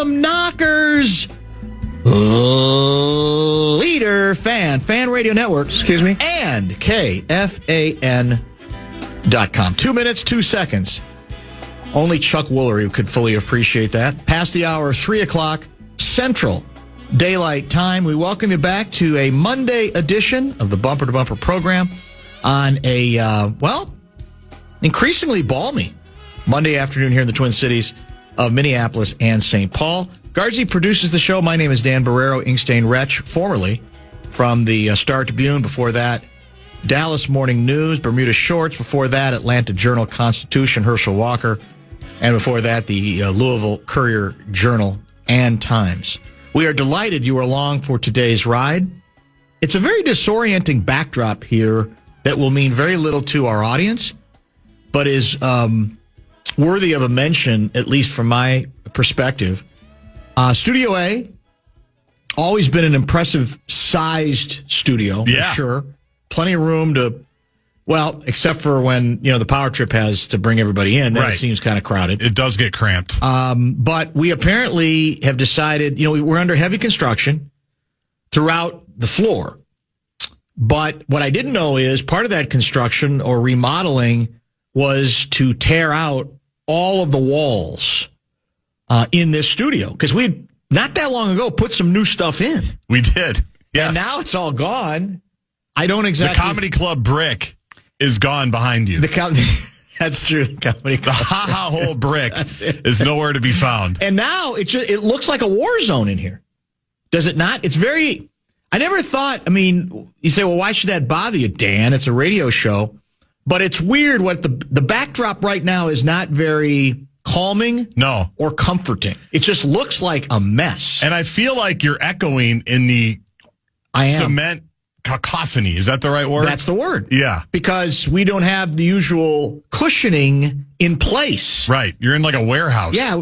them knockers. Leader Fan Radio Network. Excuse me? And KFAN.com. 2 minutes, 2 seconds. Only Chuck Woolery could fully appreciate that. Past the hour of 3 o'clock Central Daylight Time. We welcome you back to a Monday edition of the Bumper to Bumper program on a, increasingly balmy Monday afternoon here in the Twin Cities of Minneapolis and St. Paul. Guardsy produces the show. My name is Dan Barreiro, Inkstein Wretch, formerly from the Star Tribune. Before that, Dallas Morning News, Bermuda Shorts. Before that, Atlanta Journal-Constitution, Herschel Walker. And before that, the Louisville Courier Journal and Times. We are delighted you are along for today's ride. It's a very disorienting backdrop here that will mean very little to our audience, but is worthy of a mention, at least from my perspective. Studio A, always been an impressive-sized studio, for sure. Plenty of room to, except for when, the power trip has to bring everybody in. Then It seems kind of crowded. It does get cramped. But we apparently have decided, we're under heavy construction throughout the floor. But what I didn't know is part of that construction or remodeling was to tear out all of the walls in this studio, because we not that long ago put some new stuff in. We did. Yes. And now it's all gone. I don't exactly. The Comedy Club brick is gone behind you. That's true. The Comedy Club. The ha-ha hole brick is nowhere to be found. And now it looks like a war zone in here. Does it not? It's very. I never thought. You say, well, why should that bother you, Dan? It's a radio show. But it's weird what the backdrop right now is not very calming or comforting. It just looks like a mess. And I feel like you're echoing in the cement cacophony. Is that the right word? That's the word. Yeah. Because we don't have the usual cushioning in place. Right. You're in like a warehouse. Yeah,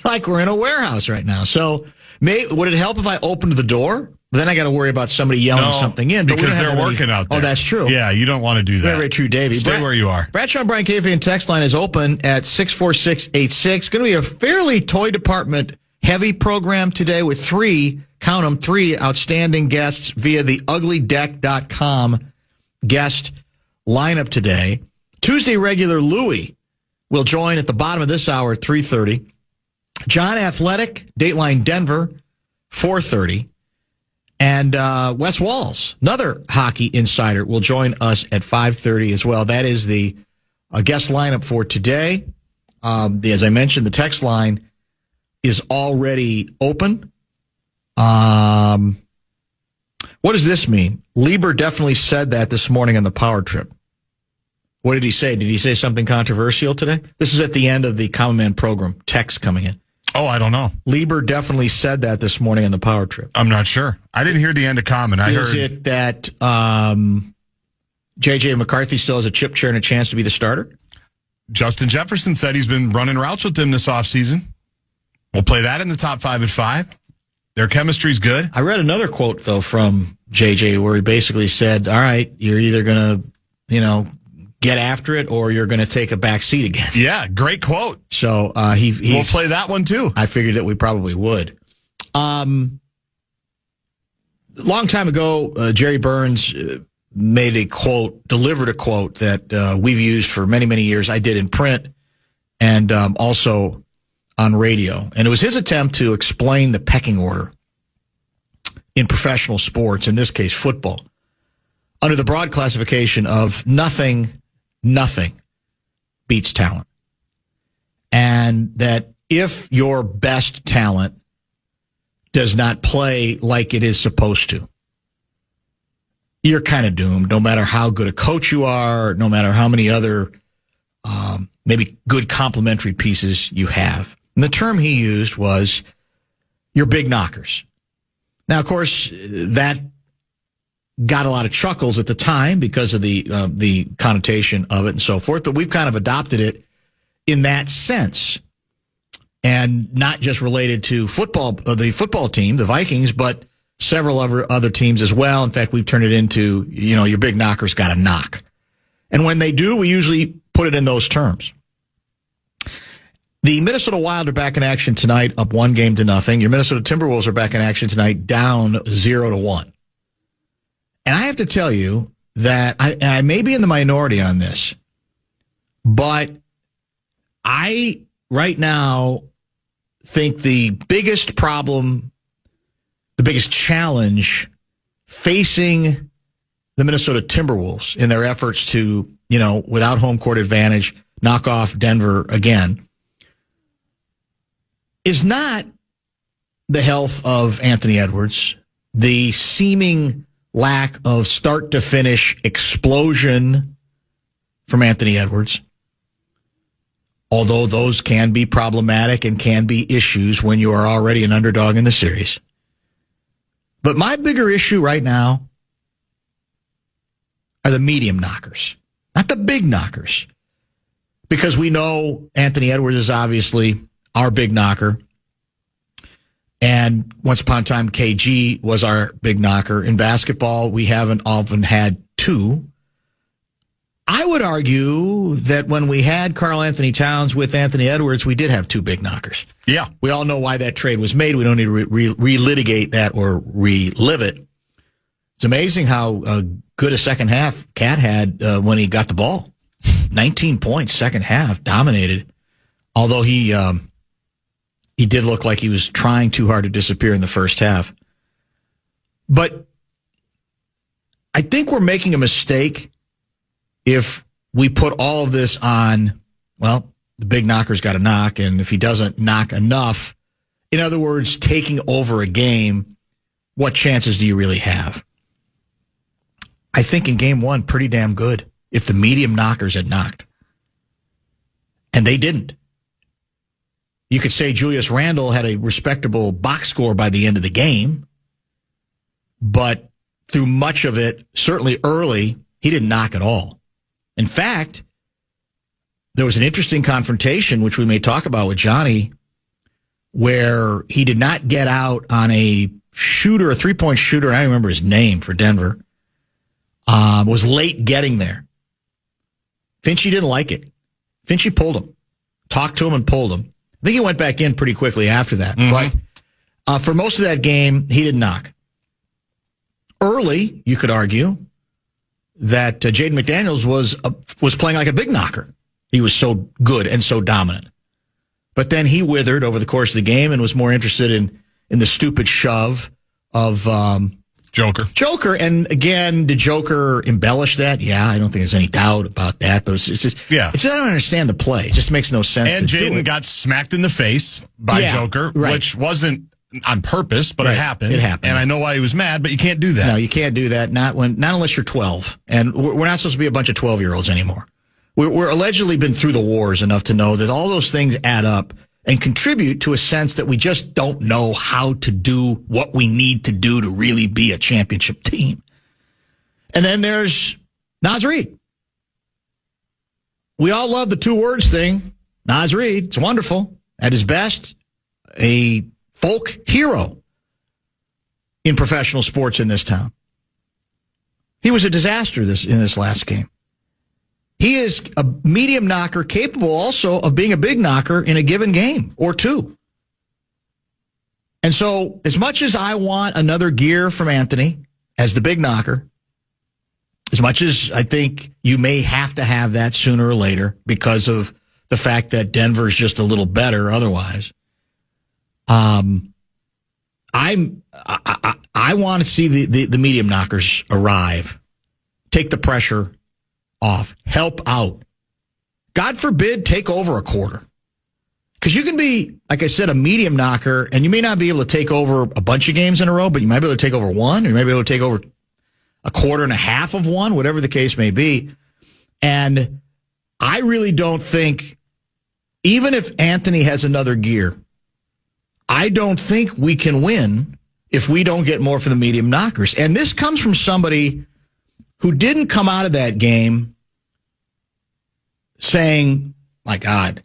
like we're in a warehouse right now. So would it help if I opened the door? Then I got to worry about somebody yelling something in. But because they're working out there. Oh, that's true. Yeah, you don't want to do that. Very, very true, Davey. Stay where you are. Bradshaw and Brian KFAN text line is open at 64686. Going to be a fairly toy department heavy program today with three outstanding guests via the uglydeck.com guest lineup today. Tuesday regular Louie will join at the bottom of this hour at 3:30. John Athletic, Dateline Denver, 4:30. And Wes Walls, another hockey insider, will join us at 5:30 as well. That is the guest lineup for today. As I mentioned, the text line is already open. What does this mean? Lieber definitely said that this morning on the power trip. What did he say? Did he say something controversial today? This is at the end of the Common Man program. Text coming in. Oh, I don't know. Lieber definitely said that this morning on the power trip. I'm not sure. I didn't hear the end of Common. Is it that J.J. McCarthy still has a chip chair and a chance to be the starter? Justin Jefferson said he's been running routes with him this offseason. We'll play that in the top 5 at 5. Their chemistry's good. I read another quote, though, from J.J. where he basically said, all right, you're either going to, get after it or you're going to take a back seat again. Yeah, great quote. So we'll play that one, too. I figured that we probably would. Long time ago, Jerry Burns delivered a quote that we've used for many, many years. I did in print and also on radio. And it was his attempt to explain the pecking order in professional sports, in this case football, under the broad classification of nothing beats talent. And that if your best talent does not play like it is supposed to, you're kind of doomed, no matter how good a coach you are, no matter how many other maybe good complementary pieces you have. And the term he used was your big knockers. Now, of course, that got a lot of chuckles at the time because of the connotation of it and so forth, but we've kind of adopted it in that sense. And not just related to football, the football team, the Vikings, but several other teams as well. In fact, we've turned it into, your big knocker's got to knock. And when they do, we usually put it in those terms. The Minnesota Wild are back in action tonight, up 1-0. Your Minnesota Timberwolves are back in action tonight, down 0-1. And I have to tell you that I may be in the minority on this, but I, right now, think the biggest problem, the biggest challenge facing the Minnesota Timberwolves in their efforts to, without home court advantage, knock off Denver again, is not the health of Anthony Edwards, the seeming lack of start-to-finish explosion from Anthony Edwards, although those can be problematic and can be issues when you are already an underdog in the series. But my bigger issue right now are the medium knockers, not the big knockers, because we know Anthony Edwards is obviously our big knocker. And once upon a time, KG was our big knocker. In basketball, we haven't often had two. I would argue that when we had Karl Anthony Towns with Anthony Edwards, we did have two big knockers. Yeah. We all know why that trade was made. We don't need to relitigate that or relive it. It's amazing how good a second half Cat had when he got the ball. 19 points, second half, dominated. Although he did look like he was trying too hard to disappear in the first half. But I think we're making a mistake if we put all of this on, well, the big knocker's got to knock, and if he doesn't knock enough, in other words, taking over a game, what chances do you really have? I think in game one, pretty damn good if the medium knockers had knocked. And they didn't. You could say Julius Randle had a respectable box score by the end of the game, but through much of it, certainly early, he didn't knock at all. In fact, there was an interesting confrontation, which we may talk about with Johnny, where he did not get out on a shooter, a three-point shooter, I don't remember his name for Denver, was late getting there. Finchie didn't like it. Finchie pulled him, talked to him and pulled him. I think he went back in pretty quickly after that. Mm-hmm. But for most of that game, he didn't knock. Early, you could argue that Jaden McDaniels was playing like a big knocker. He was so good and so dominant. But then he withered over the course of the game and was more interested in the stupid shove of Joker. And again, did Joker embellish that? Yeah, I don't think there's any doubt about that. But it's just, I don't understand the play. It just makes no sense. And Jaden got smacked in the face by Joker, which wasn't on purpose, but it happened. It happened. And I know why he was mad, but you can't do that. No, you can't do that. Not unless you're 12. And we're not supposed to be a bunch of 12-year-olds anymore. We're allegedly been through the wars enough to know that all those things add up and contribute to a sense that we just don't know how to do what we need to do to really be a championship team. And then there's Naz Reid. We all love the two words thing. Naz Reid, it's wonderful. At his best, a folk hero in professional sports in this town. He was a disaster in this last game. He is a medium knocker capable also of being a big knocker in a given game or two. And so as much as I want another gear from Anthony as the big knocker, as much as I think you may have to have that sooner or later because of the fact that Denver's just a little better otherwise, I want to see the medium knockers arrive, take the pressure off, help out. God forbid, take over a quarter. Because you can be, like I said, a medium knocker, and you may not be able to take over a bunch of games in a row, but you might be able to take over one, or you might be able to take over a quarter and a half of one, whatever the case may be. And I really don't think, even if Anthony has another gear, I don't think we can win if we don't get more for the medium knockers. And this comes from somebody who didn't come out of that game saying, my God,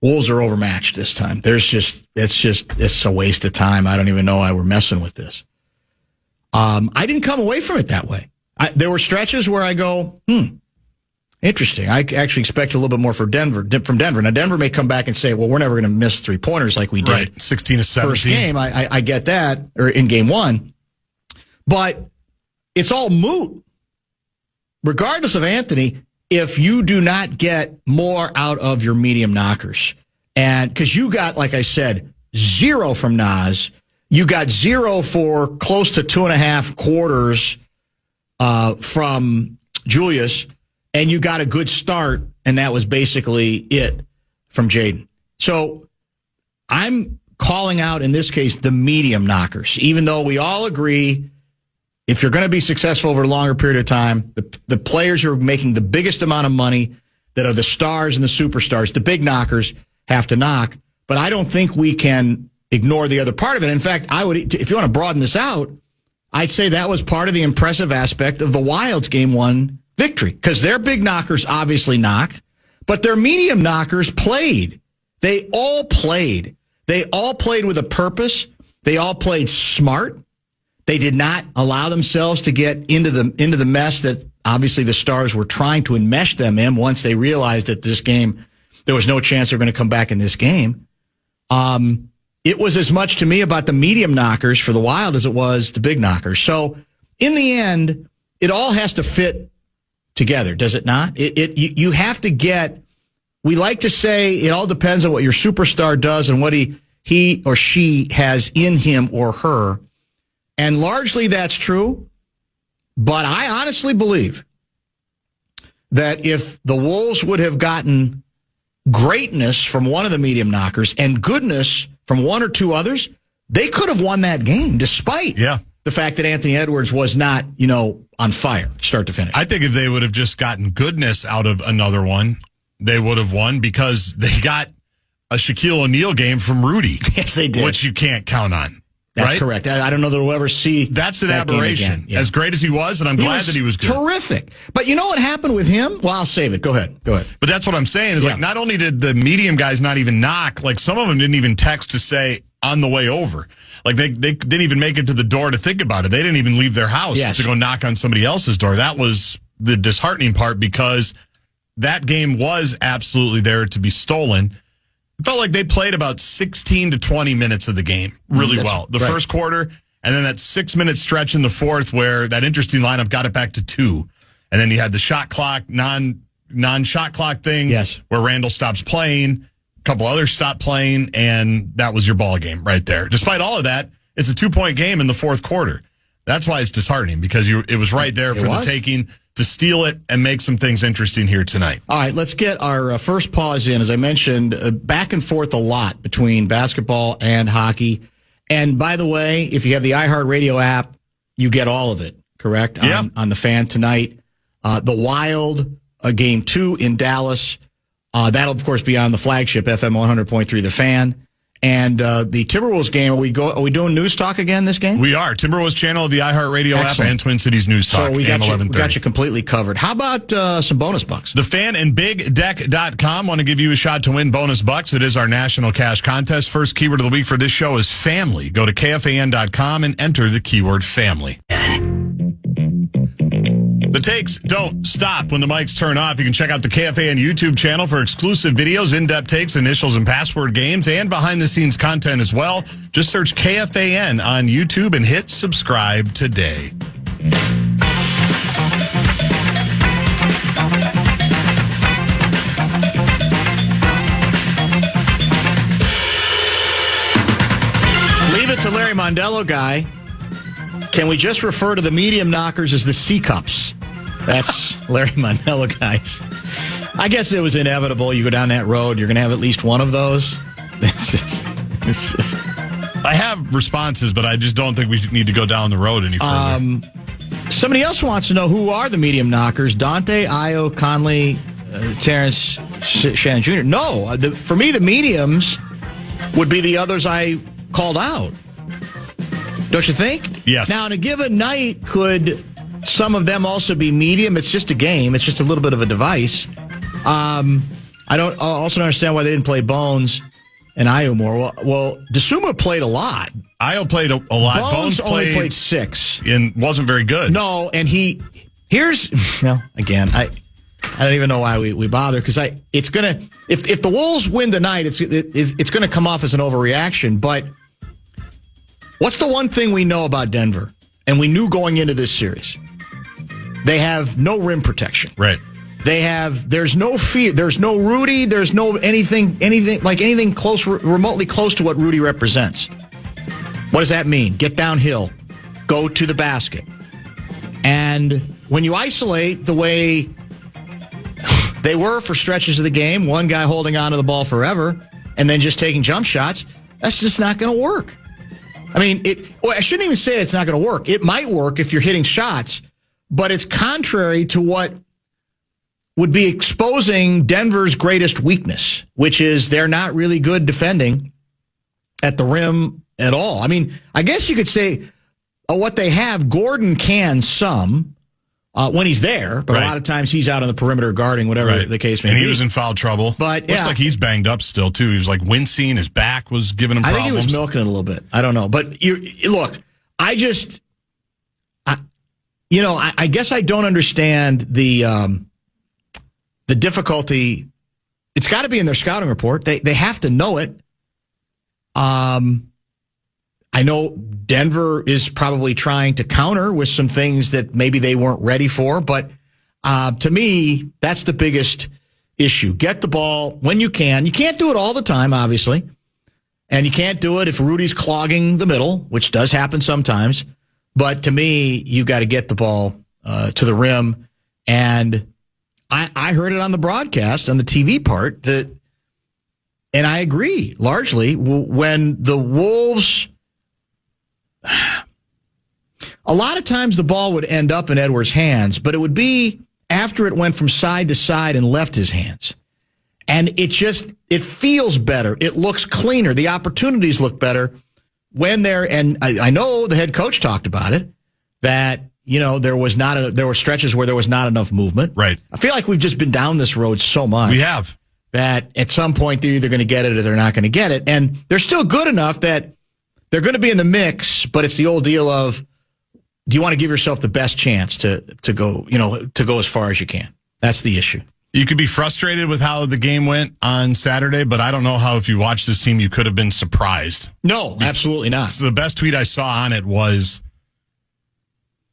Wolves are overmatched this time. It's a waste of time. I don't even know why we're messing with this. I didn't come away from it that way. There were stretches where I go, hey, Interesting. I actually expect a little bit more from Denver. Now, Denver may come back and say, well, we're never going to miss 3-pointers like we did. Right, 16 to 17. First game, I get that, or in game one. But it's all moot. Regardless of Anthony, if you do not get more out of your medium knockers. And because you got, like I said, 0 from Nas. You got 0 for close to 2.5 quarters from Julius. And you got a good start, and that was basically it from Jaden. So I'm calling out, in this case, the medium knockers, even though we all agree if you're going to be successful over a longer period of time, the players who are making the biggest amount of money, that are the stars and the superstars, the big knockers, have to knock. But I don't think we can ignore the other part of it. In fact, I would, if you want to broaden this out, I'd say that was part of the impressive aspect of the Wild's Game 1 victory, because their big knockers obviously knocked, but their medium knockers played. They all played. They all played with a purpose. They all played smart. They did not allow themselves to get into the mess that obviously the Stars were trying to enmesh them in once they realized that this game, there was no chance they're going to come back in this game. It was as much to me about the medium knockers for the Wild as it was the big knockers. So in the end, it all has to fit together, does it not? You have to get, we like to say it all depends on what your superstar does and what he or she has in him or her. And largely that's true. But I honestly believe that if the Wolves would have gotten greatness from one of the medium knockers and goodness from one or two others, they could have won that game despite the fact that Anthony Edwards was not, on fire start to finish. I think if they would have just gotten goodness out of another one, they would have won, because they got a Shaquille O'Neal game from Rudy. Yes, they did. Which you can't count on. That's right? correct. I don't know that we'll ever see. That's an aberration. Yeah. As great as he was, and I'm glad that he was good. Terrific. But you know what happened with him? Well, I'll save it. Go ahead. But that's what I'm saying is like, not only did the medium guys not even knock, like some of them didn't even text to say on the way over. Like they didn't even make it to the door to think about it. They didn't even leave their house to go knock on somebody else's door. That was the disheartening part, because that game was absolutely there to be stolen. It felt like they played about 16 to 20 minutes of the game really well. The first quarter, and then that 6-minute stretch in the fourth where that interesting lineup got it back to 2. And then you had the shot clock, non-shot clock thing where Randall stops playing, a couple others stopped playing, and that was your ball game right there. Despite all of that, it's a 2-point game in the fourth quarter. That's why it's disheartening, because it was right there for the taking to steal it and make some things interesting here tonight. All right, let's get our first pause in. As I mentioned, back and forth a lot between basketball and hockey. And by the way, if you have the iHeartRadio app, you get all of it, correct? Yeah. On the Fan tonight. The Wild, Game 2 in Dallas. That'll, of course, be on the flagship FM 100.3 The Fan. And the Timberwolves game, are we doing News Talk again this game? We are. Timberwolves channel of the iHeartRadio app and Twin Cities News Talk. So we got you completely covered. How about some bonus bucks? The Fan and BigDeck.com want to give you a shot to win bonus bucks. It is our national cash contest. First keyword of the week for this show is family. Go to KFAN.com and enter the keyword family. The takes don't stop when the mics turn off. You can check out the KFAN YouTube channel for exclusive videos, in-depth takes, initials, and password games, and behind-the-scenes content as well. Just search KFAN on YouTube and hit subscribe today. Leave it to Larry Mondello guy. Can we just refer to the medium knockers as the C-cups? That's Larry Mondello, guys. I guess it was inevitable. You go down that road, you're going to have at least one of those. It's just. I have responses, but I just don't think we need to go down the road any further. Somebody else wants to know who are the medium knockers. Dante, Io, Conley, Terrence, Shannon Jr. No, for me, the mediums would be the others I called out. Don't you think? Yes. Now, in a given night, could some of them also be medium? It's just a game. It's just a little bit of a device. I also don't understand why they didn't play Bones and Io more. Well, DeSuma played a lot. Io played a lot. Bones only played 6. And wasn't very good. No, and again, I don't even know why we bother, because it's gonna, if the Wolves win tonight, it's gonna come off as an overreaction. But what's the one thing we know about Denver, and we knew going into this series? They have no rim protection. Right. There's no fear. There's no Rudy. There's no anything close, remotely close to what Rudy represents. What does that mean? Get downhill, go to the basket. And when you isolate the way they were for stretches of the game, one guy holding on to the ball forever and then just taking jump shots, that's just not going to work. I mean, I shouldn't even say it's not going to work. It might work if you're hitting shots, but it's contrary to what would be exposing Denver's greatest weakness, which is they're not really good defending at the rim at all. I mean, I guess you could say what they have, Gordon can some when he's there, but a lot of times he's out on the perimeter guarding, whatever the case may be. And he was in foul trouble. But looks like he's banged up still, too. He was like wincing. His back was giving him problems. I think he was milking it a little bit. I don't know. But look, I guess I don't understand the difficulty. It's got to be in their scouting report. They have to know it. I know Denver is probably trying to counter with some things that maybe they weren't ready for, but to me, that's the biggest issue. Get the ball when you can. You can't do it all the time, obviously, and you can't do it if Rudy's clogging the middle, which does happen sometimes. But to me, you got to get the ball to the rim, and I heard it on the broadcast, on the TV part, and I agree largely, when the Wolves, a lot of times the ball would end up in Edwards' hands, but it would be after it went from side to side and left his hands. And it feels better. It looks cleaner. The opportunities look better when they're, and I know the head coach talked about it, that, there were stretches where there was not enough movement. Right. I feel like we've just been down this road so much. We have. That at some point they're either going to get it or they're not going to get it. And they're still good enough that they're going to be in the mix, but it's the old deal of, do you want to give yourself the best chance to go, to go as far as you can? That's the issue. You could be frustrated with how the game went on Saturday, but I don't know how, if you watched this team, you could have been surprised. No, absolutely not. So the best tweet I saw on it was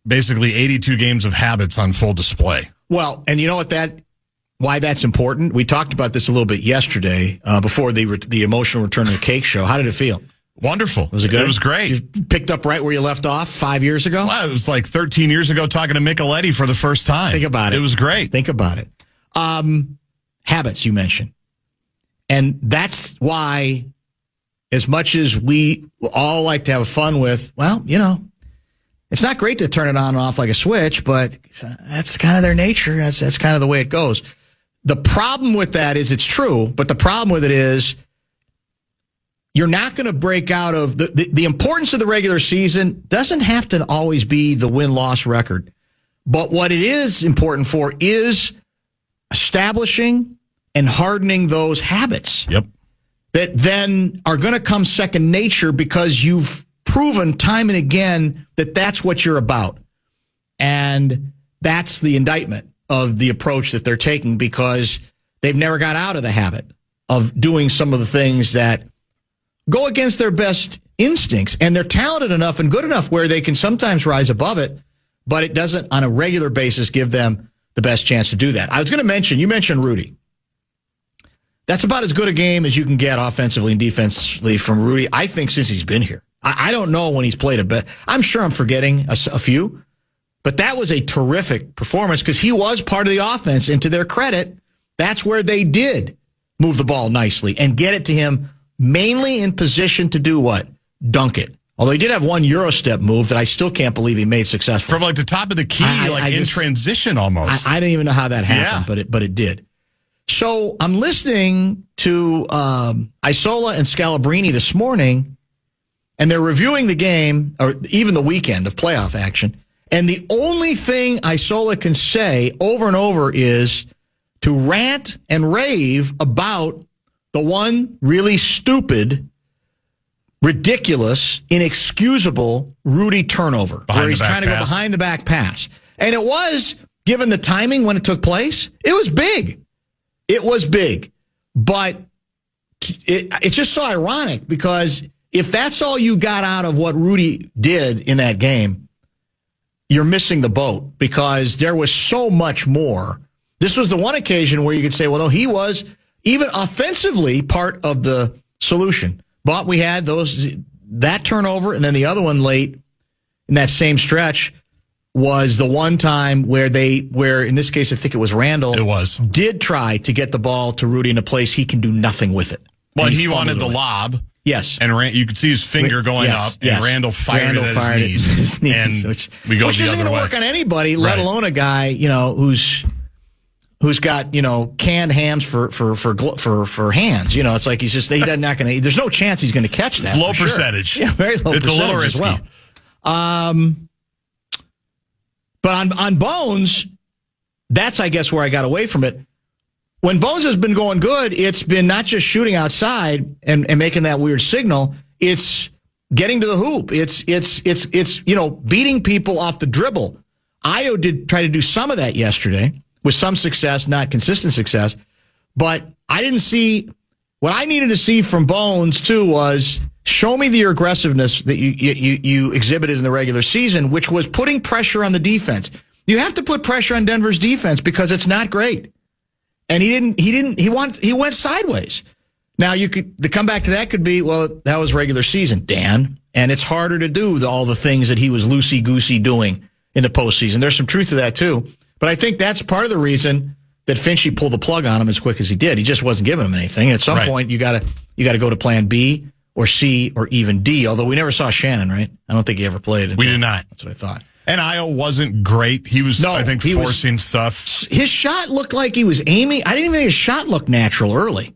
basically 82 games of habits on full display. Well, and you know why that's important? We talked about this a little bit yesterday before the emotional return of the cake show. How did it feel? Wonderful. Was it good? It was great. You picked up right where you left off 5 years ago? Well, it was like 13 years ago talking to Micheletti for the first time. Think about it. It was great. Think about it. Habits, you mentioned. And that's why, as much as we all like to have fun with, it's not great to turn it on and off like a switch, but that's kind of their nature. That's kind of the way it goes. The problem with that is it's true, but the problem with it is you're not going to break out of the importance of the regular season doesn't have to always be the win-loss record. But what it is important for is establishing and hardening those habits. Yep. That then are going to come second nature because you've proven time and again that that's what you're about. And that's the indictment of the approach that they're taking, because they've never got out of the habit of doing some of the things that go against their best instincts. And they're talented enough and good enough where they can sometimes rise above it, but it doesn't on a regular basis give them the best chance to do that. I was going to mention, you mentioned Rudy. That's about as good a game as you can get offensively and defensively from Rudy, I think, since he's been here. I don't know when he's played a bit. I'm sure I'm forgetting a few, but that was a terrific performance because he was part of the offense. And to their credit, that's where they did move the ball nicely and get it to him mainly in position to do what? Dunk it. Although he did have one Euro step move that I still can't believe he made successful. From like the top of the key, in transition almost. I didn't even know how that happened, but it did. So I'm listening to Isola and Scalabrine this morning, and they're reviewing the game, or even the weekend of playoff action. And the only thing Isola can say over and over is to rant and rave about the one really stupid, ridiculous, inexcusable Rudy turnover, where he's trying to go behind the back pass. And it was given the timing when it took place. It was big. It was big. But it's just so ironic because if that's all you got out of what Rudy did in that game, you're missing the boat because there was so much more. This was the one occasion where you could say, well, no, he was even offensively part of the solution. But we had that turnover, and then the other one late in that same stretch was the one time where in this case, I think it was Randall. It was. Did try to get the ball to Rudy in a place he can do nothing with it. Well, he wanted the lob. Yes. And you could see his finger going up, and Randall fired it at his knees. And which we go the other way. Which isn't going to work on anybody, let alone a guy, who's got, canned hams for hands. It's like he's not going to, there's no chance he's going to catch that. It's low percentage. Sure. Yeah, very low percentage. It's a little risky. As well. But on Bones, that's, I guess, where I got away from it. When Bones has been going good, it's been not just shooting outside and making that weird signal. It's getting to the hoop. It's beating people off the dribble. Io did try to do some of that yesterday with some success, not consistent success. But I didn't see what I needed to see from Bones too was show me your aggressiveness that you exhibited in the regular season, which was putting pressure on the defense. You have to put pressure on Denver's defense because it's not great. And he went sideways. Now the comeback to that could be, well, that was regular season, Dan. And it's harder to do all the things that he was loosey-goosey doing in the postseason. There's some truth to that too. But I think that's part of the reason that Finchie pulled the plug on him as quick as he did. He just wasn't giving him anything. And at some point you gotta go to plan B or C or even D, although we never saw Shannon, right? I don't think he ever played. We did not. That's what I thought. And Io wasn't great. He was, forcing stuff. His shot looked like he was aiming. I didn't even think his shot looked natural early.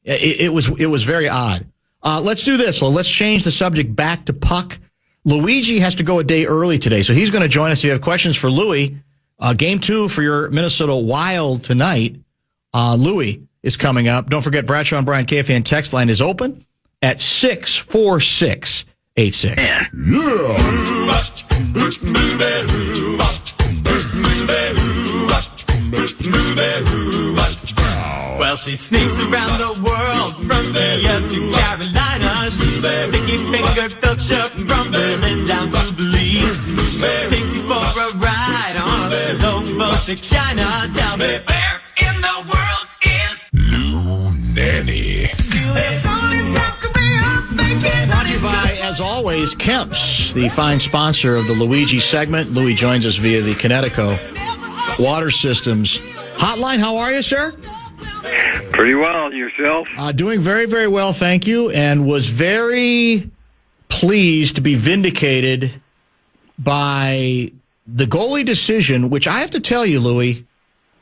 It was very odd. Let's do this. Well, let's change the subject back to puck. Luigi has to go a day early today, so he's going to join us. If you have questions for Louie, Game 2 for your Minnesota Wild tonight, Louie is coming up. Don't forget, Bradshaw and Brian KFAN text line is open at 646-86. Well, she sneaks around the world from India to Carolina. She's a sticky-fingered filcher from Berlin down to Belize. She'll take you for a ride on a slow boat to China. Tell me, where in the world is Nanne? There's only South Korea. Brought to you by, as always, Kemp's, the fine sponsor of the Luigi segment. Louie joins us via the Connecticut Water Systems hotline. How are you, sir? Pretty well. Yourself? Doing very, very well, thank you, and was very pleased to be vindicated by the goalie decision, which I have to tell you, Louie,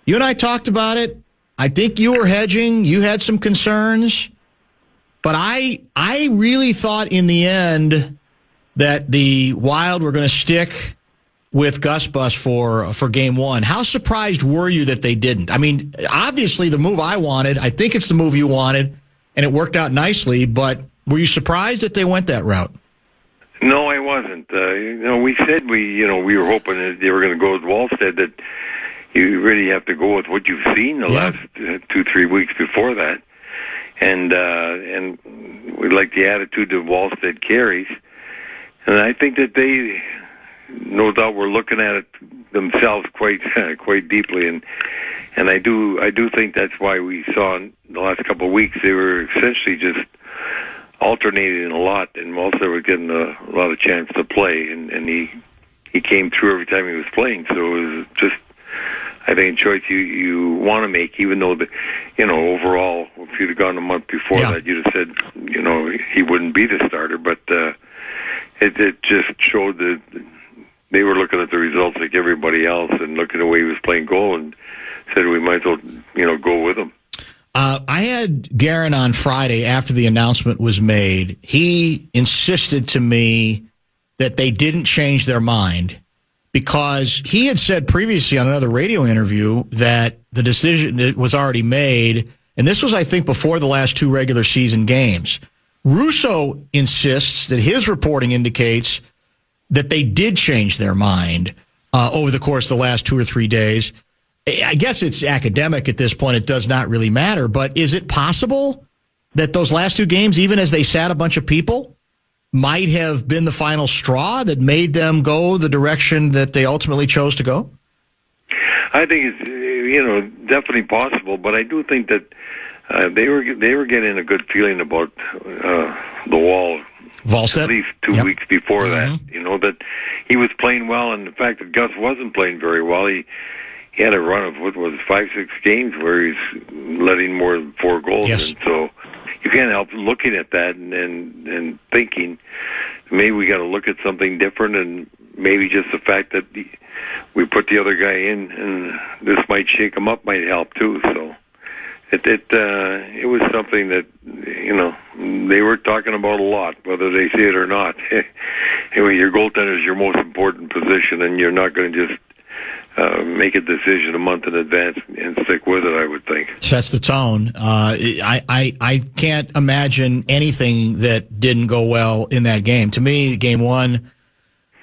you and I talked about it. I think you were hedging. You had some concerns. But I really thought in the end that the Wild were going to stick with Gus Bus for Game 1. How surprised were you that they didn't? I mean, obviously the move I wanted, I think it's the move you wanted, and it worked out nicely, but were you surprised that they went that route? No, I wasn't. We said we were hoping that they were going to go with Wallstead, that you really have to go with what you've seen the last 2-3 weeks before that. And we like the attitude that Wallstead carries. And I think that they, no doubt, were looking at it themselves quite deeply. And I do think that's why we saw in the last couple of weeks they were essentially just alternating a lot, and Wallstead was getting a lot of chance to play, and he came through every time he was playing. So it was just, I think, a choice you want to make, even though overall, if you'd have gone a month before that, you'd have said, he wouldn't be the starter. But it just showed that they were looking at the results like everybody else, and looking at the way he was playing goal, and said we might as well, go with him. I had Guerin on Friday after the announcement was made. He insisted to me that they didn't change their mind, because he had said previously on another radio interview that the decision was already made, and this was, I think, before the last 2 regular season games. Russo insists that his reporting indicates that they did change their mind. over the course of the last 2 or 3 days. I guess it's academic at this point. It does not really matter. But is it possible that those last 2 games, even as they sat a bunch of people, might have been the final straw that made them go the direction that they ultimately chose to go? I think it's definitely possible, but I do think that they were getting a good feeling about the Wall. Volstead? At least 2 weeks before that, that he was playing well, and the fact that Gus wasn't playing very well, he had a run of 5-6 games where he's letting more than 4 goals, yes. And so you can't help looking at that and thinking maybe we got to look at something different, and maybe just the fact that we put the other guy in and this might shake him up might help too. So it was something that they were talking about a lot, whether they see it or not. Anyway, your goaltender is your most important position, and you're not going to just make a decision a month in advance and stick with it, I would think. Sets the tone. I can't imagine anything that didn't go well in that game. To me, game 1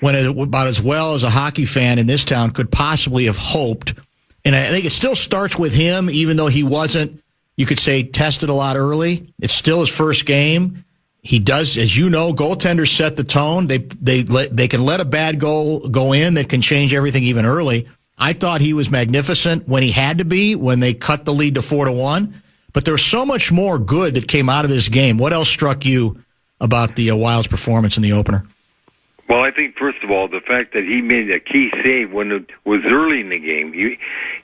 went about as well as a hockey fan in this town could possibly have hoped. And I think it still starts with him, even though he wasn't, you could say, tested a lot early. It's still his first game. He does, as you know, goaltenders set the tone. They can let a bad goal go in that can change everything even early. I thought he was magnificent when he had to be, when they cut the lead to 4-1. But there was so much more good that came out of this game. What else struck you about the Wild's performance in the opener? Well, I think, first of all, the fact that he made a key save when it was early in the game. You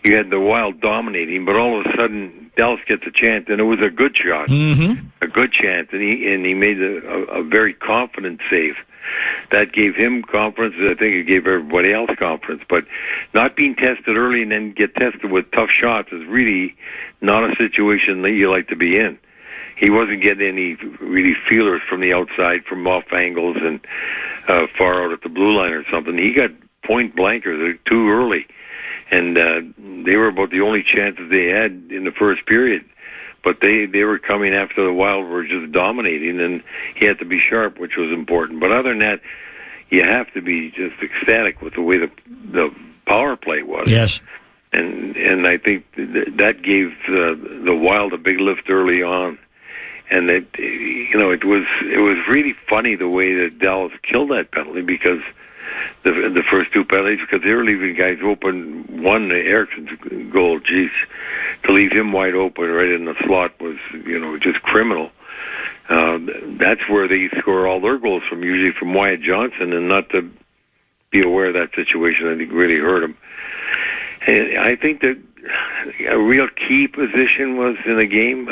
had the Wild dominating, but all of a sudden Dallas gets a chance, and it was a good shot, a good chance, and he made a very confident save. That gave him confidence. I think it gave everybody else confidence. But not being tested early and then get tested with tough shots is really not a situation that you like to be in. He wasn't getting any really feelers from the outside, from off angles and far out at the blue line or something. He got point blankers too early, and they were about the only chances they had in the first period. But they were coming after the Wild were just dominating, and he had to be sharp, which was important. But other than that, you have to be just ecstatic with the way the power play was. Yes. And I think that gave the Wild a big lift early on. And it was really funny the way that Dallas killed that penalty, because the first 2 penalties, because they were leaving guys open. One, Eriksson's goal, geez, to leave him wide open right in the slot was just criminal. That's where they score all their goals from, usually from Wyatt Johnson, and not to be aware of that situation, I think really hurt him. And I think that a real key position was in the game.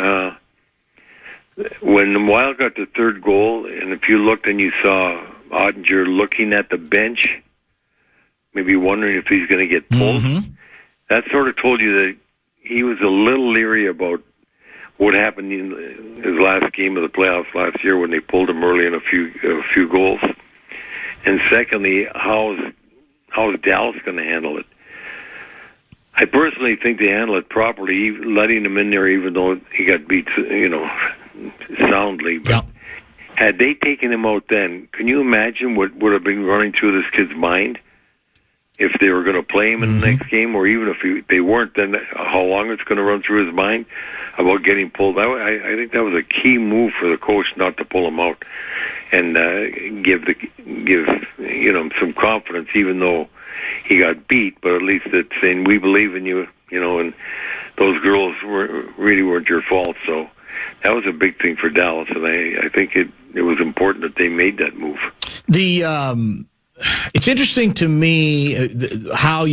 When the Wild got the 3rd goal, and if you looked and you saw Ottinger looking at the bench, maybe wondering if he's going to get pulled, that sort of told you that he was a little leery about what happened in his last game of the playoffs last year when they pulled him early in a few goals. And secondly, how is Dallas going to handle it? I personally think they handle it properly, letting him in there even though he got beat, soundly. But had they taken him out then, can you imagine what would have been running through this kid's mind if they were going to play him in the next game, or even if they weren't, then how long it's going to run through his mind about getting pulled out? I think that was a key move for the coach not to pull him out and give some confidence, even though he got beat, but at least it's saying we believe in you, and those girls really weren't your fault. So that was a big thing for Dallas, and I think it was important that they made that move. It's interesting to me how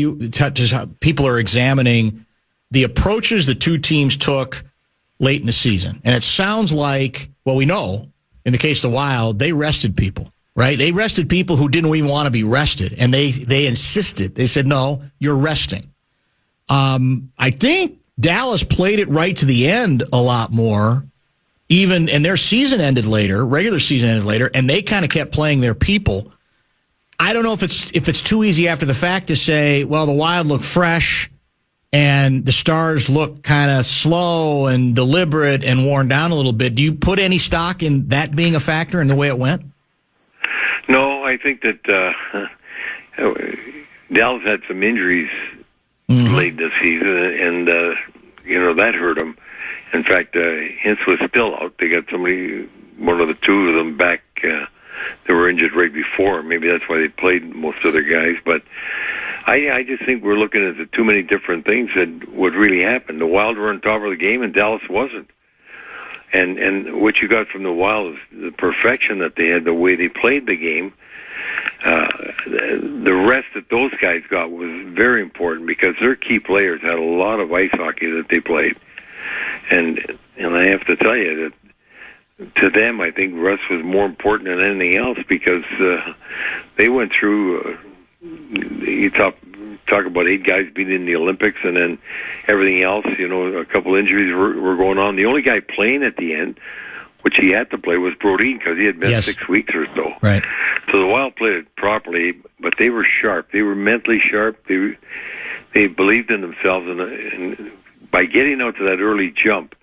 people are examining the approaches the 2 teams took late in the season, and it sounds like, well, we know in the case of the Wild, they rested people. Right? They rested people who didn't even want to be rested, and they insisted. They said, no, you're resting. I think Dallas played it right to the end a lot more, and their season ended later, regular season ended later, and they kind of kept playing their people. I don't know if it's too easy after the fact to say, well, the Wild look fresh, and the Stars look kind of slow and deliberate and worn down a little bit. Do you put any stock in that being a factor in the way it went? No, I think that Dallas had some injuries late this season, and that hurt them. In fact, Hintz was still out. They got one of the two of them back. They were injured right before. Maybe that's why they played most of their guys. But I just think we're looking at too many different things that would really happen. The Wild were on top of the game, and Dallas wasn't. And what you got from the Wild is the perfection that they had, the way they played the game. The rest that those guys got was very important because their key players had a lot of ice hockey that they played. And I have to tell you that to them, I think Russ was more important than anything else because they went through. You talk about 8 guys being in the Olympics, and then everything else. A couple injuries were going on. The only guy playing at the end, which he had to play, was Brodin because he had missed 6 weeks or so. Right. So the Wild played it properly, but they were sharp. They were mentally sharp. They believed in themselves, and by getting out to that early jump,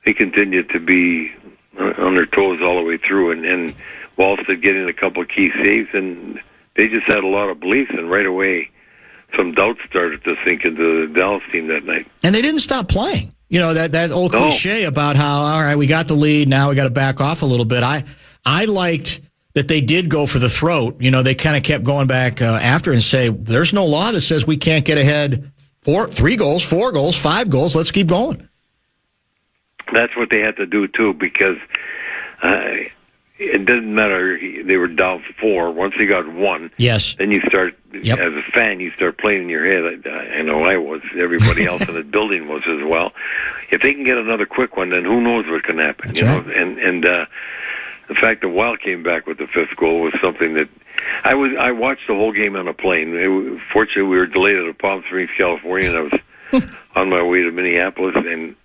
they continued to be on their toes all the way through. And Wallstead getting a couple of key saves, and they just had a lot of beliefs. And right away, some doubts started to sink into the Dallas team that night. And they didn't stop playing. That old cliche about how, all right, we got the lead, now we got to back off a little bit. I liked that they did go for the throat. They kind of kept going back after and say, there's no law that says we can't get ahead 3 goals, 4 goals, 5 goals. Let's keep going. That's what they had to do, too, because it doesn't matter. They were down 4. Once they got 1, yes, then you start, as a fan, you start playing in your head. I know I was. Everybody else in the building was as well. If they can get another quick one, then who knows what can happen. That's right. And the fact that Wild came back with the 5th goal was something that I watched the whole game on a plane. Fortunately, we were delayed out of Palm Springs, California, and I was on my way to Minneapolis, and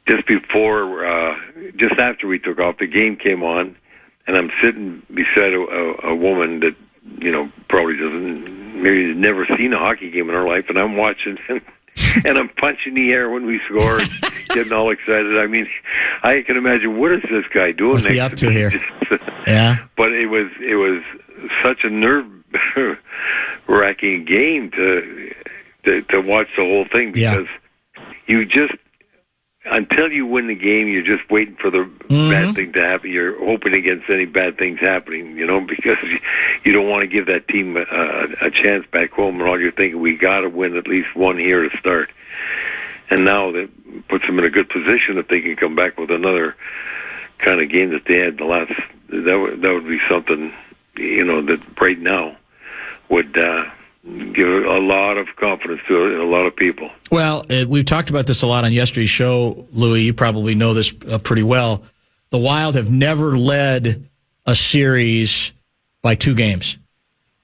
just after we took off, the game came on, and I'm sitting beside a woman that, probably maybe has never seen a hockey game in her life, and I'm watching, and I'm punching the air when we score, getting all excited. I mean, I can imagine, what is this guy doing? What's he up to here? Yeah. But it was such a nerve-wracking game to watch the whole thing because you just, until you win the game, you're just waiting for the bad thing to happen. You're hoping against any bad things happening, because you don't want to give that team a chance back home, and all you're thinking, we got to win at least one here to start. And now that puts them in a good position if they can come back with another kind of game that they had the last. That would be something, that right now would give a lot of confidence to a lot of people. Well, we've talked about this a lot on yesterday's show, Louis. You probably know this pretty well. The Wild have never led a series by 2 games.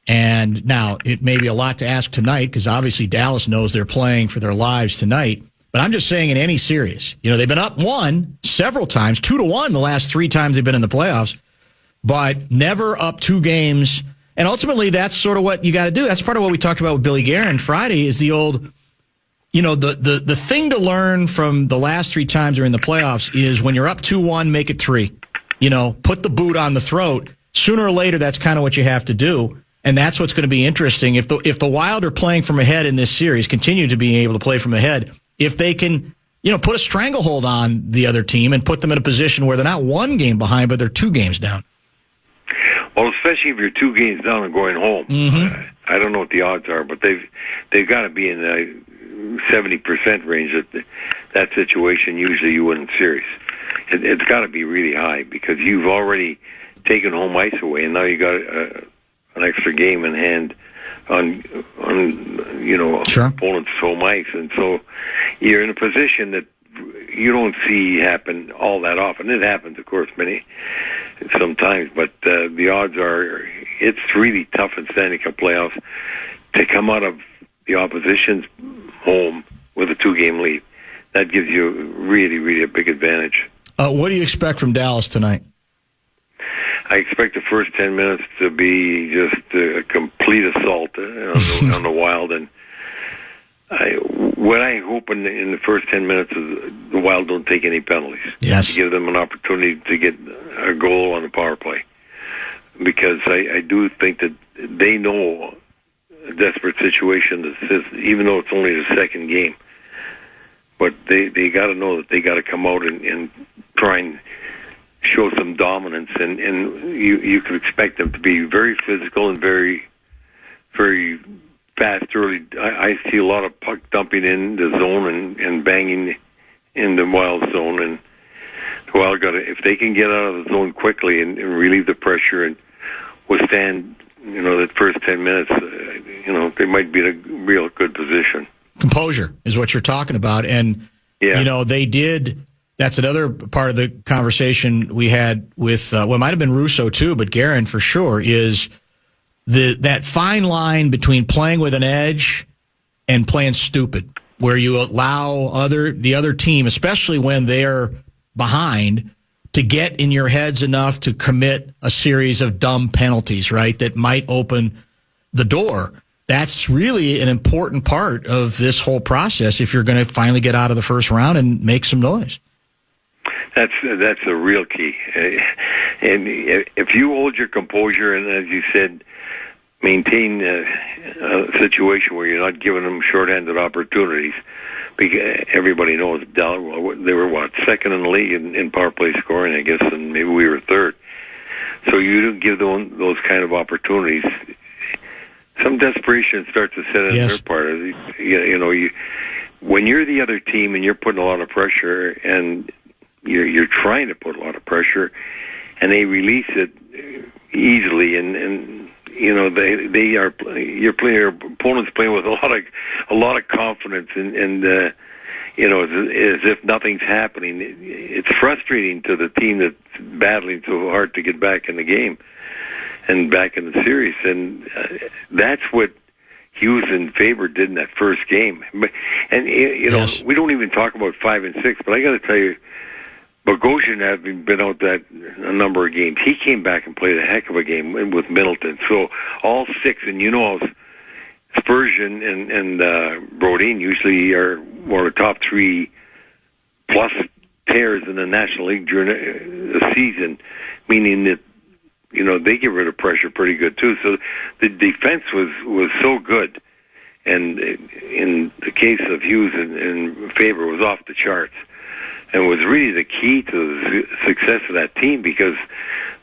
And now, it may be a lot to ask tonight because obviously Dallas knows they're playing for their lives tonight. But I'm just saying in any series, they've been up 1 several times, 2-1 the last 3 times they've been in the playoffs, but never up 2 games. And ultimately, that's sort of what you got to do. That's part of what we talked about with Billy Guerin Friday is the old, the thing to learn from the last 3 times they're in the playoffs is when you're up 2-1, make it 3. Put the boot on the throat. Sooner or later, that's kind of what you have to do. And that's what's going to be interesting. If the Wild are playing from ahead in this series, continue to be able to play from ahead, if they can, put a stranglehold on the other team and put them in a position where they're not 1 game behind, but they're 2 games down. Well, especially if you're 2 games down and going home. I don't know what the odds are, but they've got to be in the 70% range. That situation, usually you win the series. It's got to be really high because you've already taken home ice away, and now you got an extra game in hand on sure. opponent's home ice, and so you're in a position that you don't see happen all that often. It happens, of course, sometimes, but the odds are it's really tough in Stanley Cup playoffs to come out of the opposition's home with a 2-game lead. That gives you really, really a big advantage. What do you expect from Dallas tonight? I expect the first 10 minutes to be just a complete assault on the Wild, and what I hope in the first 10 minutes is the Wild don't take any penalties. Yes. To give them an opportunity to get a goal on the power play. Because I do think that they know a desperate situation, even though it's only the second game. But they got to know that they got to come out and try and show some dominance, and you could expect them to be very physical and very, very fast early. I see a lot of puck dumping in the zone and banging in the Wild zone, and the Wild if they can get out of the zone quickly and relieve the pressure and withstand, that first 10 minutes, they might be in a real good position. Composure is what you're talking about, and they did. That's another part of the conversation we had with, it might have been Russo too, but Guerin for sure, is that fine line between playing with an edge and playing stupid, where you allow the other team, especially when they're behind, to get in your heads enough to commit a series of dumb penalties, right, that might open the door. That's really an important part of this whole process if you're going to finally get out of the first round and make some noise. That's a real key. And if you hold your composure and, as you said, maintain a situation where you're not giving them shorthanded opportunities, because everybody knows they were, second in the league in power play scoring, I guess, and maybe we were third. So you don't give them those kind of opportunities. Some desperation starts to set in their part. When you're the other team and you're putting a lot of pressure and you're trying to put a lot of pressure, and they release it easily, and your opponent's playing with a lot of confidence, and as if nothing's happening. It's frustrating to the team that's battling so hard to get back in the game and back in the series, and that's what Hughes and Faber did in that first game. And we don't even talk about 5 and 6, but I got to tell you, Bogosian, having been out that a number of games, he came back and played a heck of a game with Middleton. So all 6, and Spurgeon and Brodin usually are one of the top 3 plus pairs in the National League during the season, meaning that they get rid of pressure pretty good too. So the defense was so good, and in the case of Hughes and Faber, was off the charts. And was really the key to the success of that team, because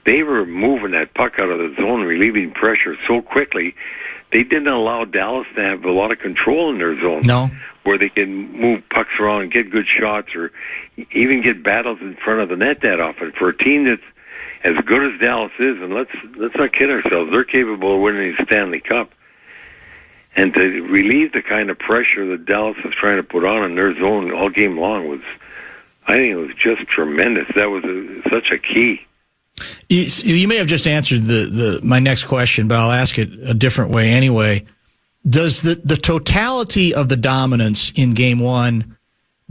they were moving that puck out of the zone, relieving pressure so quickly. They didn't allow Dallas to have a lot of control in their zone, where they can move pucks around and get good shots, or even get battles in front of the net that often. For a team that's as good as Dallas is, and let's not kid ourselves, they're capable of winning the Stanley Cup. And to relieve the kind of pressure that Dallas is trying to put on in their zone all game long I think it was just tremendous. That was such a key. You may have just answered my next question, but I'll ask it a different way anyway. Does the totality of the dominance in Game 1,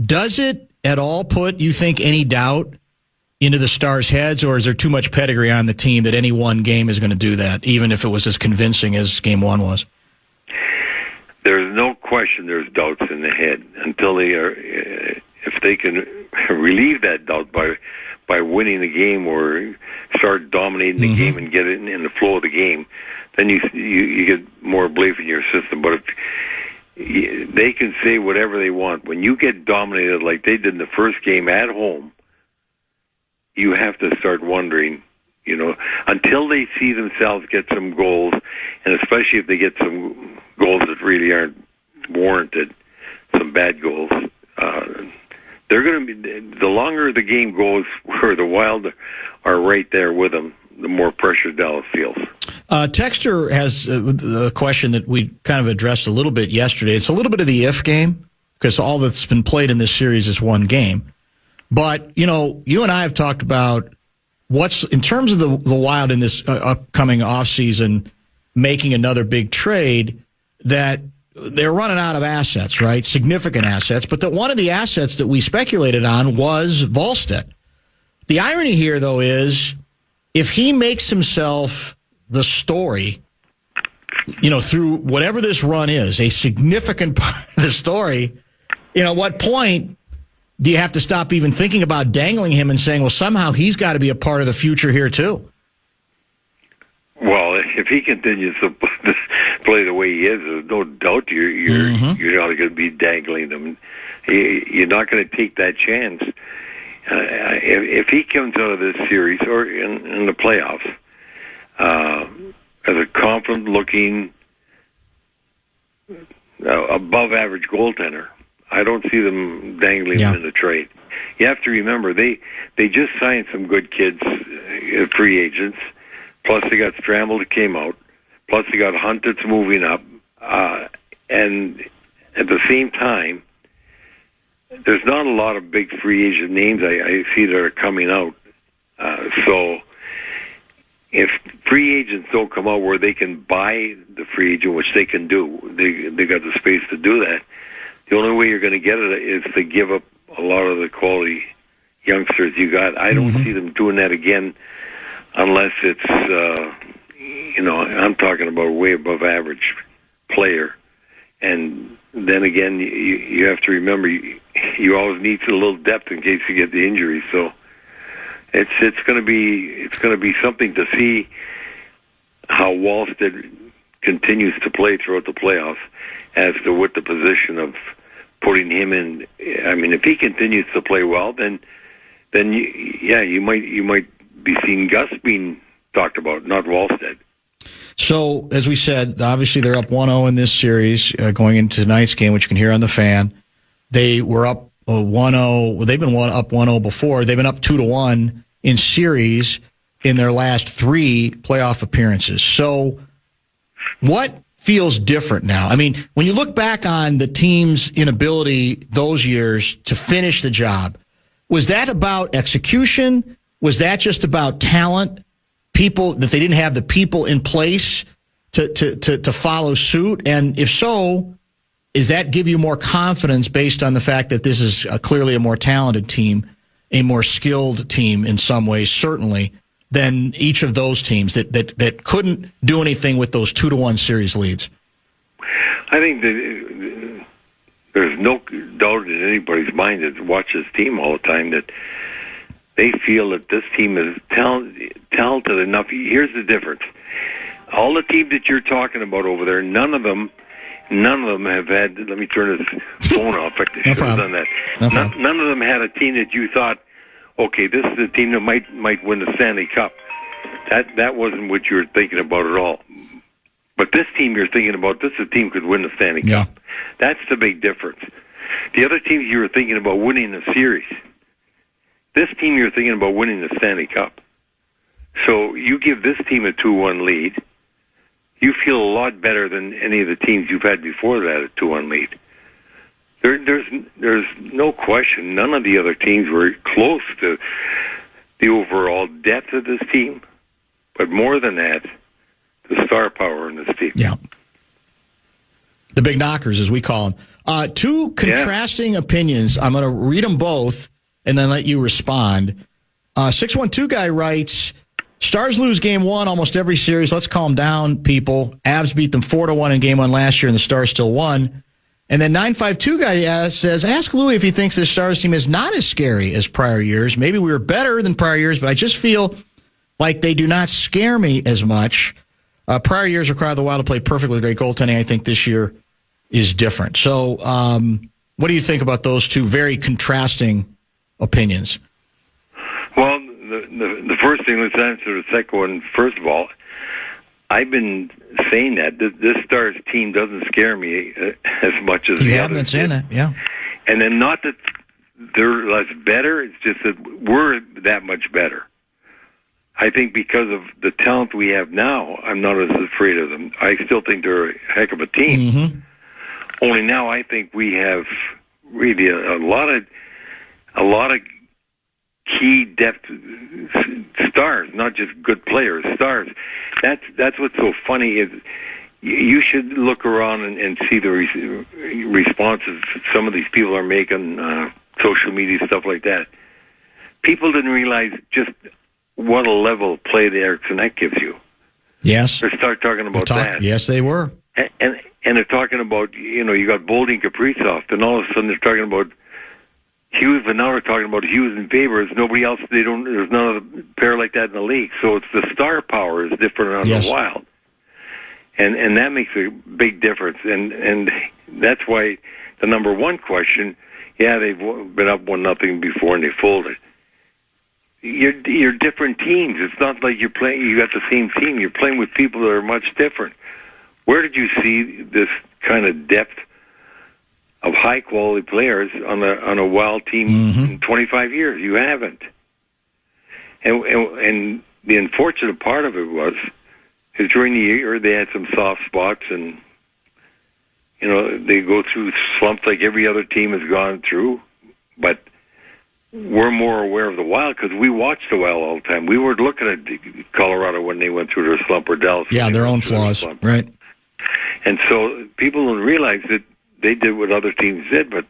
does it at all put, you think, any doubt into the Stars' heads, or is there too much pedigree on the team that any one game is going to do that, even if it was as convincing as Game 1 was? There's no question there's doubts in the head until they are, if they can relieve that doubt by winning the game or start dominating the game and get it in the flow of the game, then you get more belief in your system. But if they can say whatever they want, when you get dominated like they did in the first game at home, you have to start wondering, until they see themselves get some goals, and especially if they get some goals that really aren't warranted, some bad goals, they're going to be, the longer the game goes where the Wild are right there with them, the more pressure Dallas feels. Texter has a question that we kind of addressed a little bit yesterday. It's a little bit of the if game, because all that's been played in this series is one game. But, you and I have talked about what's, in terms of the Wild in this upcoming offseason, making another big trade, that they're running out of assets, right? Significant assets. But that one of the assets that we speculated on was Volstead. The irony here, though, is if he makes himself the story, through whatever this run is, a significant part of the story, at what point do you have to stop even thinking about dangling him and saying, well, somehow he's got to be a part of the future here, too? Well, if he continues to play the way he is, there's no doubt you're not going to be dangling him. You're not going to take that chance. If he comes out of this series or in the playoffs as a confident-looking, above-average goaltender, I don't see them dangling him in the trade. You have to remember, they just signed some good kids, free agents, plus they got Stramble that came out, plus they got Hunt that's moving up, and at the same time, there's not a lot of big free agent names I see that are coming out. So if free agents don't come out where they can buy the free agent, which they can do, they got the space to do that, the only way you're going to get it is to give up a lot of the quality youngsters you got. I don't see them doing that again unless it's, I'm talking about a way above average player. And then again, you have to remember, you always need a little depth in case you get the injury. So it's going to be something to see how Wallstead continues to play throughout the playoffs as to what the position of putting him in. I mean, if he continues to play well, then you might be seeing Gus being talked about, not Wallstead. So, as we said, obviously they're up 1-0 in this series going into tonight's game, which you can hear on the Fan. They were up 1-0. Well, they've been up 1-0 before. They've been up 2-1 in series in their last 3 playoff appearances. So, what feels different now? I mean, when you look back on the team's inability those years to finish the job, was that about execution? Was that just about talent? People that they didn't have the people in place to follow suit? And if so, does that give you more confidence based on the fact that this is clearly a more talented team, a more skilled team in some ways, certainly, than each of those teams that couldn't do anything with those 2-1 series leads? I think that there's no doubt in anybody's mind that watches this team all the time that they feel that this team is talented enough. Here's the difference. All the teams that you're talking about over there, none of them have had, let me turn this phone off. I should have done that. None of them had a team that you thought, okay, this is a team that might win the Stanley Cup. That wasn't what you were thinking about at all. But this team you're thinking about, this team could win the Stanley Cup. That's the big difference. The other teams you were thinking about winning the series. This team you're thinking about winning the Stanley Cup. So you give this team a 2-1 lead, you feel a lot better than any of the teams you've had before that, a 2-1 lead. There's no question. None of the other teams were close to the overall depth of this team, but more than that, the star power in this team. Yeah. The big knockers, as we call them. 2 contrasting opinions. I'm going to read them both and then let you respond. 612 guy writes, Stars lose game 1 almost every series. Let's calm down, people. Avs beat them 4-1 in game 1 last year, and the Stars still won. And then 952 guy says, ask Louis if he thinks the Stars team is not as scary as prior years. Maybe we were better than prior years, but I just feel like they do not scare me as much. Prior years required the Wild to play perfect with great goaltending. I think this year is different. So what do you think about those 2 very contrasting opinions? Well, the first thing, let's answer the second one. First of all, I've been saying that this Stars team doesn't scare me as much as you the have others been saying that, yeah. And then not that they're less better, it's just that we're that much better. I think because of the talent we have now, I'm not as afraid of them. I still think they're a heck of a team. Mm-hmm. Only now I think we have really a lot of key depth stars, not just good players, stars. That's what's so funny is you should look around and see the responses some of these people are making, social media, stuff like that. People didn't realize just what a level of play the Eriksson Ek gives you. Yes. They start talking about that. Yes, they were. And they're talking about, you got Bolding, Kaprizov, and all of a sudden they're talking about Hughes, but now they're talking about Hughes and Favors. Nobody else, there's none of the pair like that in the league. So it's the star power is different on the Wild. And that makes a big difference. And that's why the number one question, they've been up 1-0 before and they folded. You're different teams. It's not like you got the same team. You're playing with people that are much different. Where did you see this kind of depth of high quality players on a Wild team in 25 years? You haven't. And the unfortunate part of it is during the year they had some soft spots, and they go through slumps like every other team has gone through. But we're more aware of the Wild because we watched the Wild all the time. We were looking at Colorado when they went through their slump, or Dallas. Yeah, their own flaws, right? And so people don't realize that they did what other teams did, but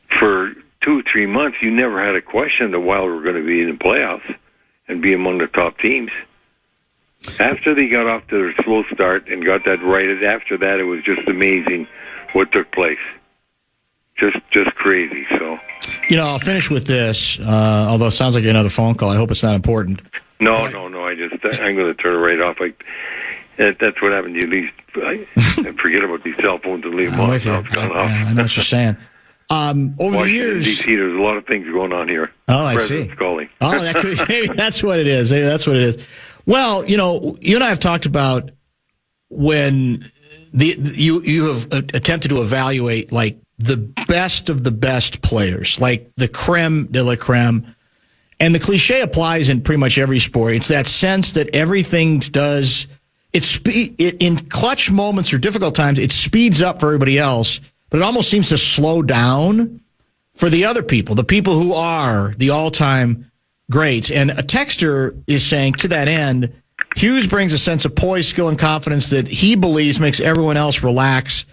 for 2-3 months, you never had a question the Wild were going to be in the playoffs and be among the top teams. After they got off to their slow start and got that righted, after that, it was just amazing what took place. Just crazy. So, I'll finish with this. Although it sounds like another phone call. I hope it's not important. No. I'm going to turn it right off. That's what happened. You leave. I forget about these cell phones and leave them on. I know what you're saying. Over the years, DC, there's a lot of things going on here. Oh, I see. Calling. Oh, maybe that's what it is. Maybe that's what it is. Well, you and I have talked about when you have attempted to evaluate like the best of the best players, like the creme de la creme. And the cliche applies in pretty much every sport. It's that sense that everything does, it in clutch moments or difficult times, it speeds up for everybody else, but it almost seems to slow down for the other people, the people who are the all-time greats. And a texter is saying to that end, Hughes brings a sense of poise, skill, and confidence that he believes makes everyone else relax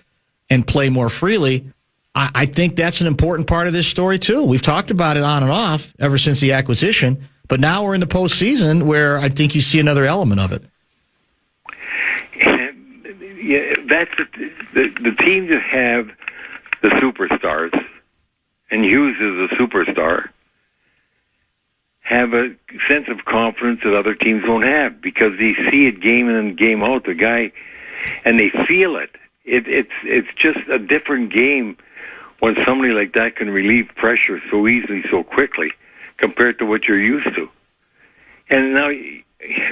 and play more freely. I think that's an important part of this story, too. We've talked about it on and off ever since the acquisition, but now we're in the postseason where I think you see another element of it. Yeah, that's the teams that have the superstars, and Hughes is a superstar, have a sense of confidence that other teams don't have because they see it game in and game out, the guy, and they feel it. It's just a different game when somebody like that can relieve pressure so easily, so quickly, compared to what you're used to. And now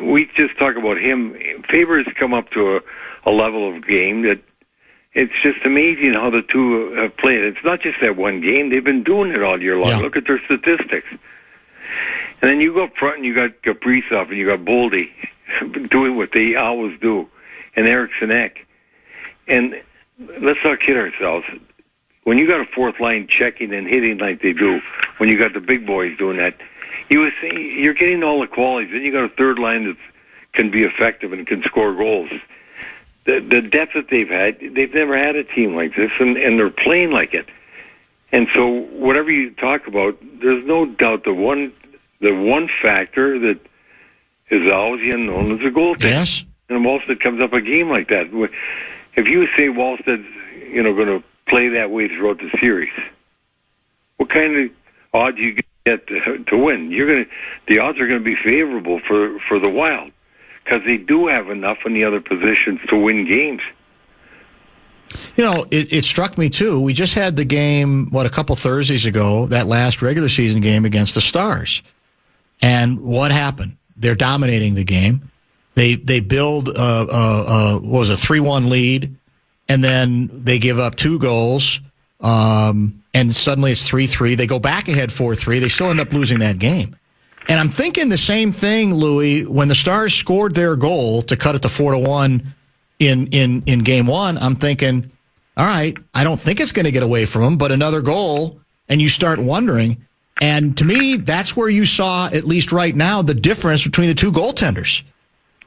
we just talk about him. Faber has come up to a level of game that it's just amazing how the two have played. It's not just that one game. They've been doing it all year long. Yeah. Look at their statistics. And then you go up front and you got Kaprizov and you got Boldy doing what they always do, and Eriksson Ek. And let's not kid ourselves. When you got a fourth line checking and hitting like they do, when you got the big boys doing that, you're getting all the qualities. Then you got a third line that can be effective and can score goals. The depth that they've had, they've never had a team like this, and they're playing like it. And so whatever you talk about, there's no doubt the one factor that is always the unknown is the goaltender. Yes. And Wallstead comes up a game like that. If you say Wallstead's going to play that way throughout the series, what kind of odds you get to win? The odds are going to be favorable for the Wild because they do have enough in the other positions to win games. It struck me, too. We just had the game, a couple Thursdays ago, that last regular season game against the Stars. And what happened? They're dominating the game. They build a 3-1 lead, and then they give up 2 goals, and suddenly it's 3-3. They go back ahead 4-3. They still end up losing that game. And I'm thinking the same thing, Louis, when the Stars scored their goal to cut it to 4-1 in game 1, I'm thinking, all right, I don't think it's going to get away from them, but another goal, and you start wondering. And to me, that's where you saw, at least right now, the difference between the two goaltenders.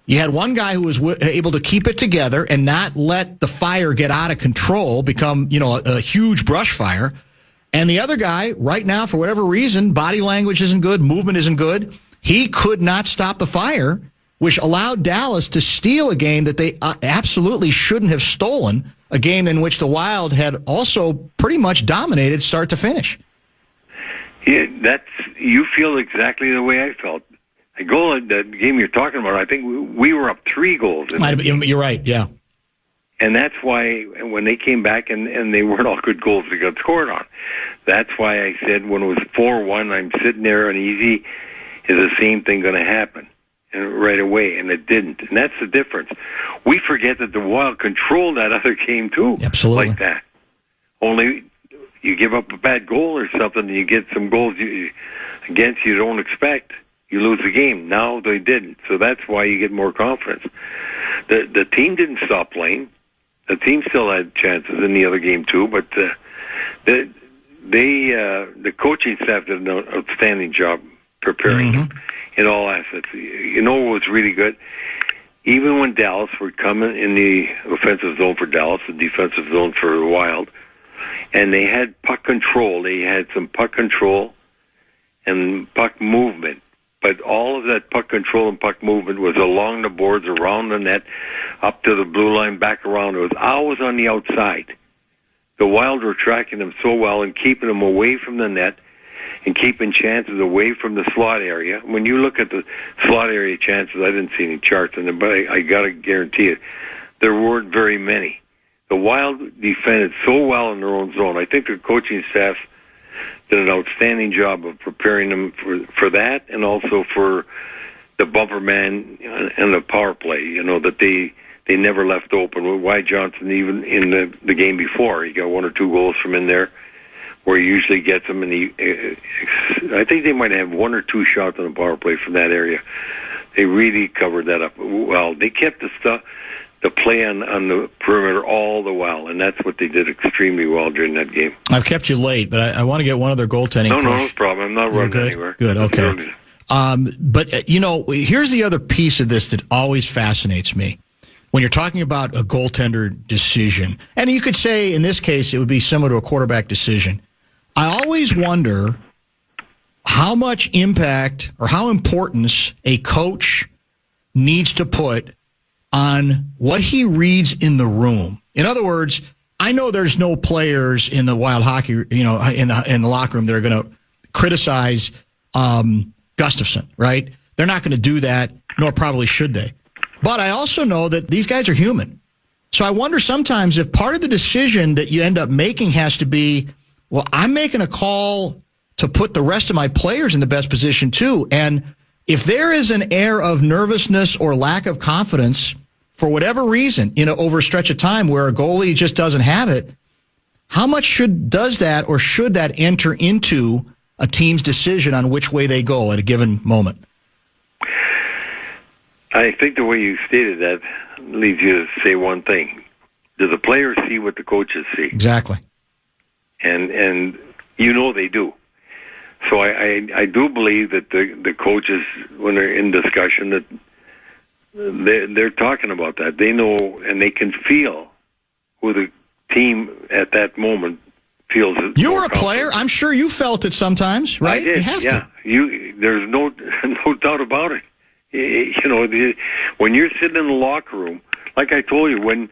You had one guy who was able to keep it together and not let the fire get out of control, become, a huge brush fire. And the other guy, right now, for whatever reason, body language isn't good, movement isn't good. He could not stop the fire, which allowed Dallas to steal a game that they absolutely shouldn't have stolen, a game in which the Wild had also pretty much dominated start to finish. Yeah, you feel exactly the way I felt. The goal, that game you're talking about, I think we were up 3 goals. You're right, yeah. And that's why when they came back and they weren't all good goals they got scored on. That's why I said when it was 4-1, I'm sitting there uneasy. Is the same thing going to happen? And right away, and it didn't. And that's the difference. We forget that the Wild controlled that other game too. Absolutely. Like that. Only you give up a bad goal or something and you get some goals against you don't expect. You lose the game. Now they didn't. So that's why you get more confidence. The team didn't stop playing. The team still had chances in the other game too, but the coaching staff did an outstanding job preparing them in all assets. You know what was really good? Even when Dallas were coming in the offensive zone for Dallas, the defensive zone for the Wild, and they had puck control. They had some puck control and puck movement. But all of that puck control and puck movement was along the boards, around the net, up to the blue line, back around. It was always on the outside. The Wild were tracking them so well and keeping them away from the net and keeping chances away from the slot area. When you look at the slot area chances, I didn't see any charts in them, but I got to guarantee it, there weren't very many. The Wild defended so well in their own zone. I think their coaching staff did an outstanding job of preparing them for that, and also for the bumper man and the power play. You know, that they never left open. Why Johnson, even in the game before, he got 1 or 2 goals from in there, where he usually gets them. And I think they might have 1 or 2 shots on the power play from that area. They really covered that up well. They kept the play on the perimeter all the while, and that's what they did extremely well during that game. I've kept you late, but I want to get one other goaltending question. No problem. I'm not running anywhere. Good, okay. But, here's the other piece of this that always fascinates me. When you're talking about a goaltender decision, and you could say in this case it would be similar to a quarterback decision, I always wonder how much impact or how importance a coach needs to put on what he reads in the room. In other words, I know there's no players in the Wild hockey, in the locker room that are going to criticize Gustafsson, right? They're not going to do that, nor probably should they. But I also know that these guys are human. So I wonder sometimes if part of the decision that you end up making has to be, well, I'm making a call to put the rest of my players in the best position too. And if there is an air of nervousness or lack of confidence for whatever reason, over a stretch of time where a goalie just doesn't have it, how much should that enter into a team's decision on which way they go at a given moment? I think the way you stated that leads you to say one thing. Do the players see what the coaches see? Exactly. And they do. So I do believe that the coaches, when they're in discussion, that they're talking about that. They know and they can feel who the team at that moment feels. You were a player. I'm sure you felt it sometimes, right? I did, you have to. There's no doubt about it. When you're sitting in the locker room, like I told you, when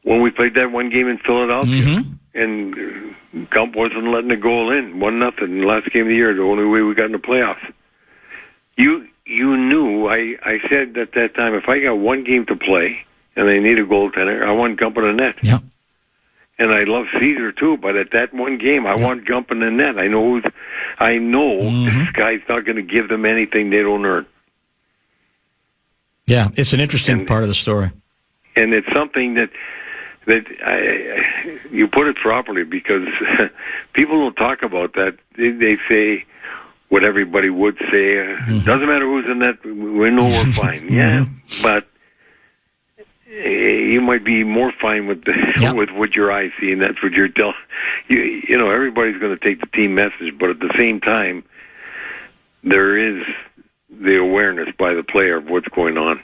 we played that one game in Philadelphia, and Gump wasn't letting the goal in, 1-0 in the last game of the year, the only way we got in the playoffs. You knew, I said at that time, if I got one game to play and they need a goaltender, I want Gump in the net. Yeah. And I love Caesar too, but at that one game, I want Gump in the net. I know this guy's not going to give them anything they don't earn. Yeah, it's an interesting part of the story. And it's something that you put it properly, because people don't talk about that. They say what everybody would say. Doesn't matter who's in that. We know we're fine. Yeah, but you might be more fine with with what your eyes see, and that's what you're telling. Everybody's going to take the team message, but at the same time, there is the awareness by the player of what's going on.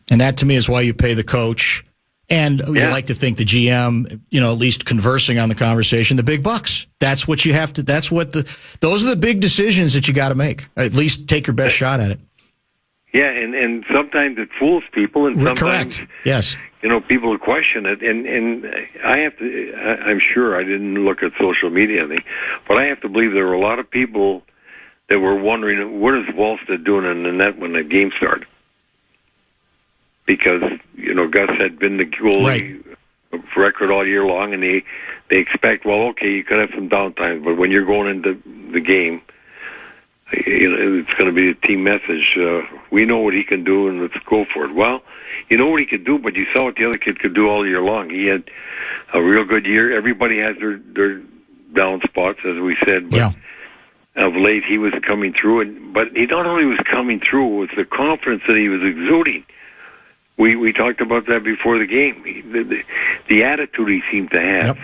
And that, to me, is why you pay the coach. And you like to think the GM, at least conversing on the conversation, the big bucks. That's what you have to, those are the big decisions that you got to make. At least take your best shot at it. Yeah, and sometimes it fools people, and sometimes, correct. Yes. People question it. And I have to, I'm sure I didn't look at social media, but I have to believe there were a lot of people that were wondering, what is Wallstead doing in the net when the game started? Because, Gus had been the goalie record all year long, and they expect, well, okay, you could have some downtime, but when you're going into the game, it's going to be a team message. We know what he can do, and let's go for it. Well, you know what he could do, but you saw what the other kid could do all year long. He had a real good year. Everybody has their down spots, as we said, but of late he was coming through. But he not only was coming through, it was the confidence that he was exuding. We talked about that before the game. The attitude he seemed to have,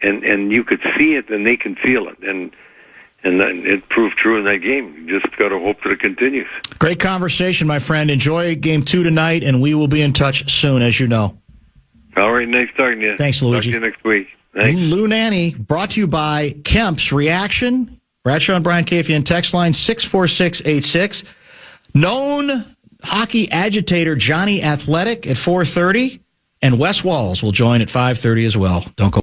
and you could see it, and they can feel it, and it proved true in that game. You just got to hope that it continues. Great conversation, my friend. Enjoy Game 2 tonight, and we will be in touch soon, as you know. All right, nice talking to you. Thanks, Luigi. Talk to you next week. Thanks. Lou Nanne, brought to you by Kemp's Reaction. Bradshaw and Brian KFAN text line 64686. Known hockey agitator Johnny Athletic at 4:30, and Wes Walls will join at 5:30 as well. Don't go.